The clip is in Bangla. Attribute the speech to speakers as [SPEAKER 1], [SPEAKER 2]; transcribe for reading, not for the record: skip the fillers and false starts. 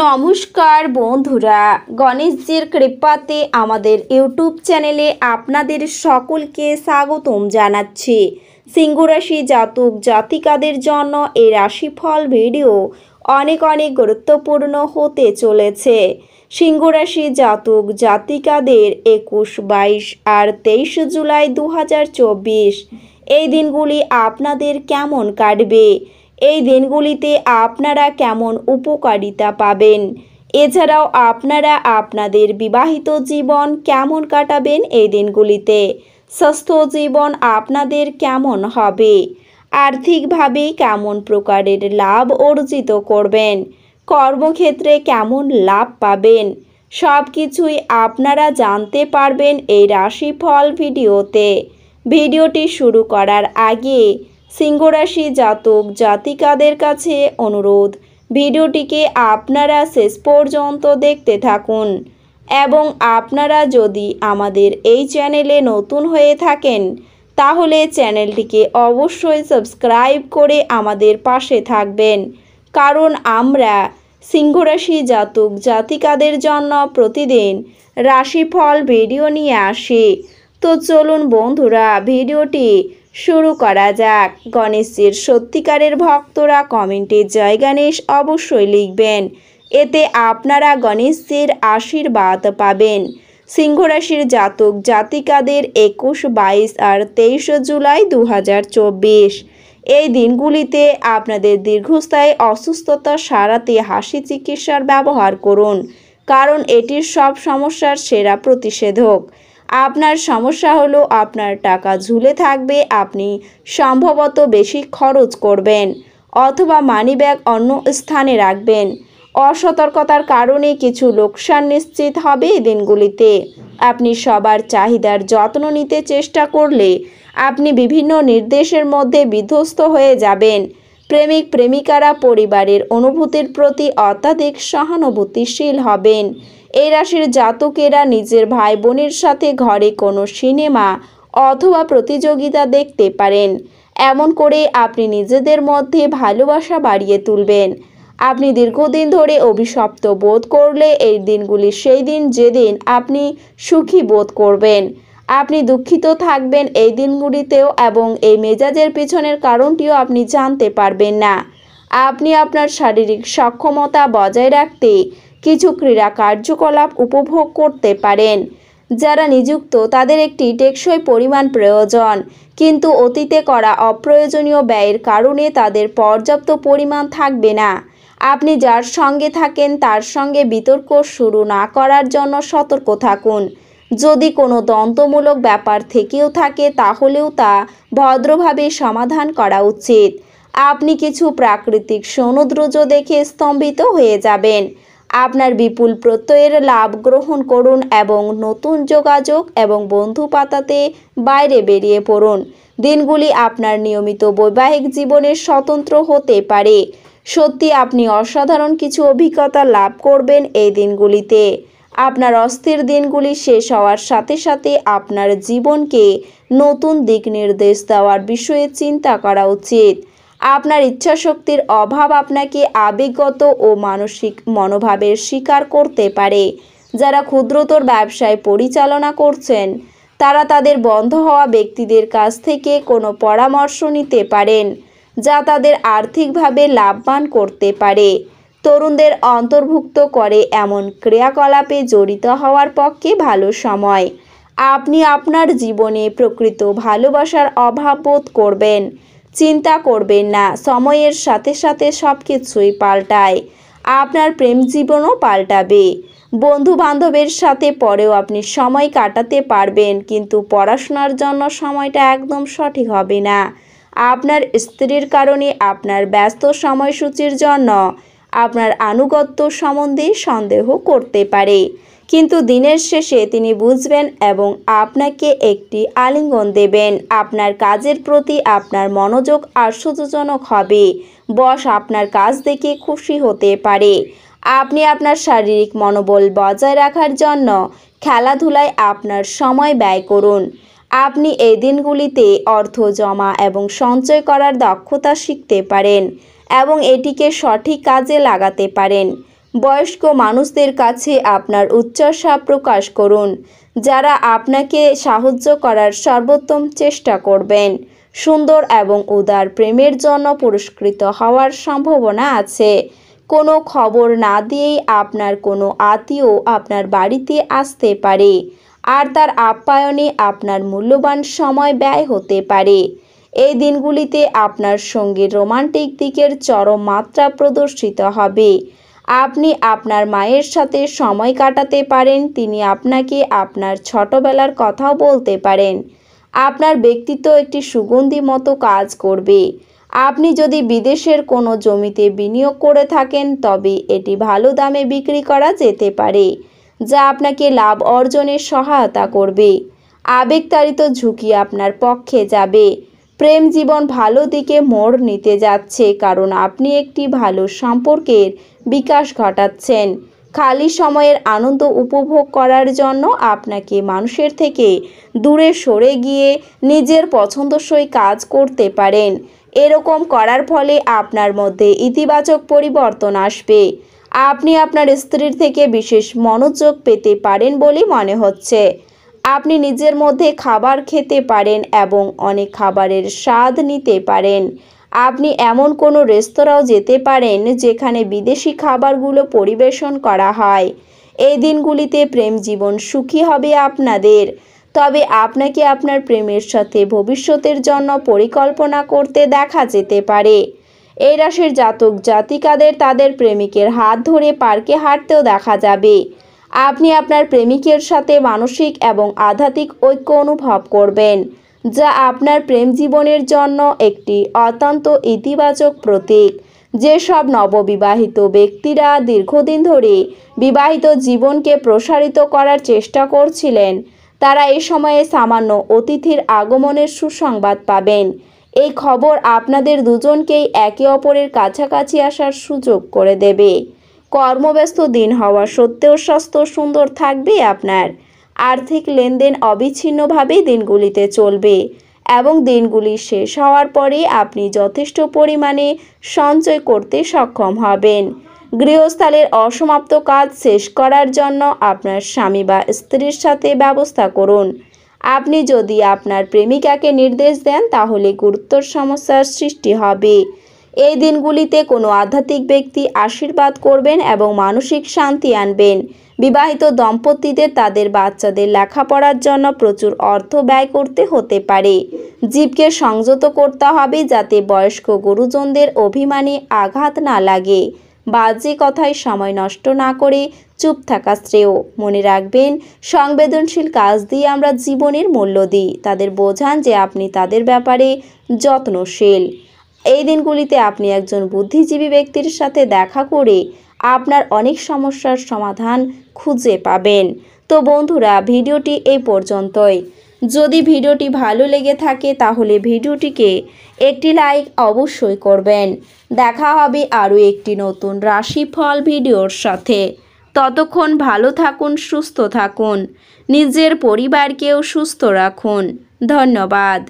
[SPEAKER 1] নমস্কার বন্ধুরা, গণেশজির কৃপাতে আমাদের ইউটিউব চ্যানেলে আপনাদের সকলকে স্বাগতম জানাচ্ছি। সিংহ রাশি জাতক জাতিকাদের জন্য এই রাশিফল ভিডিও অনেক গুরুত্বপূর্ণ হতে চলেছে। সিংহ রাশি জাতক জাতিকাদের 21, 22 আর 23 জুলাই 2024 এই দিনগুলি আপনাদের কেমন কাটবে, এই দিনগুলিতে আপনারা কেমন উপকারিতা পাবেন, এছাড়াও আপনারা আপনাদের বিবাহিত জীবন কেমন কাটাবেন, এই দিনগুলিতে স্বাস্থ্য জীবন আপনাদের কেমন হবে, আর্থিকভাবে কেমন প্রকারের লাভ অর্জিত করবেন, কর্মক্ষেত্রে কেমন লাভ পাবেন, সব কিছুই আপনারা জানতে পারবেন এই রাশিফল ভিডিওতে। ভিডিওটি শুরু করার আগে সিংহ রাশি জাতক জাতিকাদের কাছে অনুরোধ, ভিডিওটিকে আপনারা শেষ পর্যন্ত দেখতে থাকুন এবং আপনারা যদি আমাদের এই চ্যানেলে নতুন হয়ে থাকেন তাহলে চ্যানেলটিকে অবশ্যই সাবস্ক্রাইব করে আমাদের পাশে থাকবেন, কারণ আমরা সিংহ রাশি জাতক জাতিকাদের জন্য প্রতিদিন রাশিফল ভিডিও নিয়ে আসি। তো চলুন বন্ধুরা, ভিডিওটি শুরু করা যাক। গণেশজির সত্যিকারের ভক্তরা কমেন্টে জয় গণেশ অবশ্যই লিখবেন, এতে আপনারা গণেশজির আশীর্বাদ পাবেন। সিংহ রাশির জাতক জাতিকাদের 21, 22 আর 23 জুলাই 2024 এই দিনগুলিতে আপনাদের দীর্ঘস্থায়ী অসুস্থতা সারাতে হাসি চিকিৎসার ব্যবহার করুন, কারণ এটি সব সমস্যার সেরা প্রতিষেধক। আপনার সমস্যা হলো আপনার টাকা ঝুলে থাকবে, আপনি সম্ভবত বেশি খরচ করবেন অথবা মানিব্যাগ অন্য স্থানে রাখবেন। অসতর্কতার কারণে কিছু লোকসান নিশ্চিত হবে এই দিনগুলিতে। আপনি সবার চাহিদার যত্ন নিতে চেষ্টা করলে আপনি বিভিন্ন নির্দেশের মধ্যে বিধ্বস্ত হয়ে যাবেন। প্রেমিক প্রেমিকারা পরিবারের অনুভূতির প্রতি অত্যাধিক সহানুভূতিশীল হবেন। এই রাশির জাতকেরা নিজের ভাই বোনের সাথে ঘরে কোনো সিনেমা অথবা প্রতিযোগিতা দেখতে পারেন। এমন করে আপনি নিজেদের মধ্যে ভালোবাসা বাড়িয়ে তুলবেন। আপনি দীর্ঘদিন ধরে অভিশপ্ত বোধ করলে এই দিনগুলি সেই দিন যেদিন আপনি সুখী বোধ করবেন। আপনি দুঃখিত থাকবেন এই দিনগুলিতেও এবং এই মেজাজের পিছনের কারণটিও আপনি জানতে পারবেন না। আপনি আপনার শারীরিক সক্ষমতা বজায় রাখতে কিছু ক্রীড়া কার্যকলাপ উপভোগ করতে পারেন। যারা নিযুক্ত তাদের একটি টেকসই পরিমাণ প্রয়োজন, কিন্তু অতীতে করা অপ্রয়োজনীয় ব্যয়ের কারণে তাদের পর্যাপ্ত পরিমাণ থাকবে না। আপনি যার সঙ্গে থাকেন তার সঙ্গে বিতর্ক শুরু না করার জন্য সতর্ক থাকুন। যদি কোনো দ্বন্দ্বমূলক ব্যাপার থেকেও থাকে তাহলেও তা ভদ্রভাবে সমাধান করা উচিত। আপনি কিছু প্রাকৃতিক সৌন্দর্য দেখে স্তম্ভিত হয়ে যাবেন। আপনার বিপুল প্রত্যয়ের লাভ গ্রহণ করুন এবং নতুন যোগাযোগ এবং বন্ধু পাতাতে বাইরে বেরিয়ে পড়ুন। দিনগুলি আপনার নিয়মিত বৈবাহিক জীবনের স্বতন্ত্র হতে পারে। সত্যি আপনি অসাধারণ কিছু অভিজ্ঞতা লাভ করবেন এই দিনগুলিতে। আপনার অস্থির দিনগুলি শেষ হওয়ার সাথে সাথে আপনার জীবনকে নতুন দিক নির্দেশ দেওয়ার বিষয়ে চিন্তা করা উচিত। আপনার ইচ্ছাশক্তির অভাব আপনাকে আবেগগত ও মানসিক মনোভাবের শিকার করতে পারে। যারা ক্ষুদ্রতর ব্যবসায় পরিচালনা করছেন তারা তাদের বন্ধ হওয়া ব্যক্তিদের কাছ থেকে কোনো পরামর্শ নিতে পারেন, যা তাদের আর্থিকভাবে লাভবান করতে পারে। তরুণদের অন্তর্ভুক্ত করে এমন ক্রিয়াকলাপে জড়িত হওয়ার পক্ষে ভালো সময়। আপনি আপনার জীবনে প্রকৃত ভালোবাসার অভাব বোধ করবেন। চিন্তা করবেন না, সময়ের সাথে সাথে সব কিছুই পাল্টায়। আপনার প্রেম জীবনও পাল্টাবে। বন্ধু বান্ধবের সাথে পরেও আপনি সময় কাটাতে পারবেন, কিন্তু পড়াশোনার জন্য সময়টা একদম সঠিক হবে না। আপনার স্ত্রীর কারণে আপনার ব্যস্ত সময়সূচির জন্য আপনার আনুগত্য সম্বন্ধে সন্দেহ করতে পারে, কিন্তু দিনের শেষে তিনি বুঝবেন এবং আপনাকে একটি আলিঙ্গন দেবেন। আপনার কাজের প্রতি আপনার মনোযোগ আশ্চর্যজনক হবে। বস আপনার কাজ দেখে খুশি হতে পারে। আপনি আপনার শারীরিক মনোবল বজায় রাখার জন্য খেলাধুলায় আপনার সময় ব্যয় করুন। আপনি এই দিনগুলিতে অর্থ জমা এবং সঞ্চয় করার দক্ষতা শিখতে পারেন এবং এটিকে সঠিক কাজে লাগাতে পারেন। বয়স্ক মানুষদের কাছে আপনার উচ্চাশা প্রকাশ করুন, যারা আপনাকে সাহায্য করার সর্বোত্তম চেষ্টা করবেন। সুন্দর এবং উদার প্রেমের জন্য পুরস্কৃত হওয়ার সম্ভাবনা আছে। কোনো খবর না দিয়েই আপনার কোনো আত্মীয় আপনার বাড়িতে আসতে পারে, আর তার আপ্যায়নে আপনার মূল্যবান সময় ব্যয় হতে পারে। এই দিনগুলিতে আপনার সঙ্গীর রোমান্টিক দিকের চরম মাত্রা প্রদর্শিত হবে। আপনি আপনার মায়ের সাথে সময় কাটাতে পারেন, তিনি আপনাকে আপনার ছোটবেলার কথাও বলতে পারেন। আপনার ব্যক্তিত্ব একটি সুগন্ধি মতো কাজ করবে। আপনি যদি বিদেশের কোনো জমিতে বিনিয়োগ করে থাকেন, তবে এটি ভালো দামে বিক্রি করা যেতে পারে, যা আপনাকে লাভ অর্জনে সহায়তা করবে। আবেগতাড়িত ঝুঁকি আপনার পক্ষে যাবে। প্রেম জীবন ভালো দিকে মোড় নিতে যাচ্ছে, কারণ আপনি একটি ভালো সম্পর্কের বিকাশ ঘটাচ্ছেন। খালি সময়ের আনন্দ উপভোগ করার জন্য আপনাকে মানুষের থেকে দূরে সরে গিয়ে নিজের পছন্দসই কাজ করতে পারেন। এরকম করার ফলে আপনার মধ্যে ইতিবাচক পরিবর্তন আসবে। আপনি আপনার স্ত্রীর থেকে বিশেষ মনোযোগ পেতে পারেন বলে মনে হচ্ছে। আপনি নিজের মধ্যে খাবার খেতে পারেন এবং অনেক খাবারের স্বাদ নিতে পারেন। আপনি এমন কোনো রেস্তোরাঁও যেতে পারেন যেখানে বিদেশি খাবারগুলো পরিবেশন করা হয়। এই দিনগুলিতে প্রেম জীবন সুখী হবে আপনাদের। তবে আপনাকে আপনার প্রেমের সাথে ভবিষ্যতের জন্য পরিকল্পনা করতে দেখা যেতে পারে। এই রাশির জাতক জাতিকাদের তাদের প্রেমিকের হাত ধরে পার্কে হাঁটতেও দেখা যাবে। আপনি আপনার প্রেমিকের সাথে মানসিক এবং আধ্যাত্মিক ঐক্য অনুভব করবেন, যা আপনার প্রেম জীবনের জন্য একটি অত্যন্ত ইতিবাচক প্রতীক। যেসব নববিবাহিত ব্যক্তিরা দীর্ঘদিন ধরে বিবাহিত জীবনকে প্রসারিত করার চেষ্টা করছিলেন, তারা এই সময়ে সামান্য অতিথির আগমনের সুসংবাদ পাবেন। এই খবর আপনাদের দুজনকেই একে অপরের কাছাকাছি আসার সুযোগ করে দেবে। কর্মব্যস্ত দিন হওয়া সত্ত্বেও স্বাস্থ্য সুন্দর থাকবে আপনার। আর্থিক লেনদেন অবিচ্ছিন্নভাবে দিনগুলিতে চলবে এবং দিনগুলি শেষ হওয়ার পরে আপনি যথেষ্ট পরিমাণে সঞ্চয় করতে সক্ষম হবেন। গৃহস্থালির অসমাপ্ত কাজ শেষ করার জন্য আপনার স্বামী বা স্ত্রীর সাথে ব্যবস্থা করুন। আপনি যদি আপনার প্রেমিকাকে নির্দেশ দেন, তাহলে গুরুতর সমস্যার সৃষ্টি হবে। এই দিনগুলিতে কোনো আধ্যাত্মিক ব্যক্তি আশীর্বাদ করবেন এবং মানসিক শান্তি আনবেন। বিবাহিত দম্পতিদের তাদের বাচ্চাদের লেখাপড়ার জন্য প্রচুর অর্থ ব্যয় করতে হতে পারে। জীবকে সংযত করতে হবে যাতে বয়স্ক গুরুজনদের অভিমানে আঘাত না লাগে। বাজে কথায় সময় নষ্ট না করে চুপ থাকা শ্রেয়। মনে রাখবেন, সংবেদনশীল কাজ দিয়ে আমরা জীবনের মূল্য দিই। তাদের বোঝান যে আপনি তাদের ব্যাপারে যত্নশীল। এই দিনগুলিতে আপনি একজন বুদ্ধিজীবী ব্যক্তির সাথে দেখা করে আপনার অনেক সমস্যার সমাধান খুঁজে পাবেন। তো বন্ধুরা, ভিডিওটি এই পর্যন্তই। যদি ভিডিওটি ভালো লেগে থাকে তাহলে ভিডিওটিকে একটি লাইক অবশ্যই করবেন। দেখা হবে আরও একটি নতুন রাশিফল ভিডিওর সাথে। ততক্ষণ ভালো থাকুন, সুস্থ থাকুন, নিজের পরিবারকেও সুস্থ রাখুন। ধন্যবাদ।